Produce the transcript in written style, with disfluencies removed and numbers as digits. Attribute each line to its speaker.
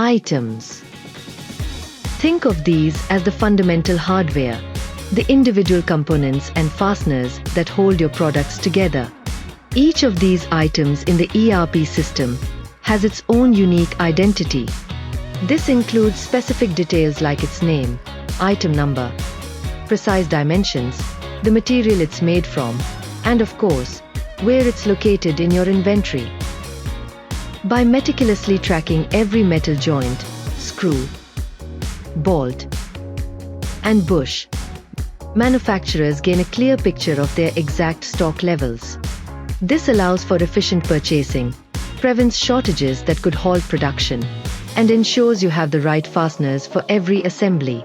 Speaker 1: Items. Think of these as the fundamental hardware, the individual components and fasteners that hold your products together. Each of these items in the ERP system has its own unique identity. This includes specific details like its name, item number, precise dimensions, the material it's made from, and of course, where it's located in your inventory. By meticulously tracking every metal joint, screw, bolt, and bush, manufacturers gain a clear picture of their exact stock levels. This allows for efficient purchasing, prevents shortages that could halt production, and ensures you have the right fasteners for every assembly.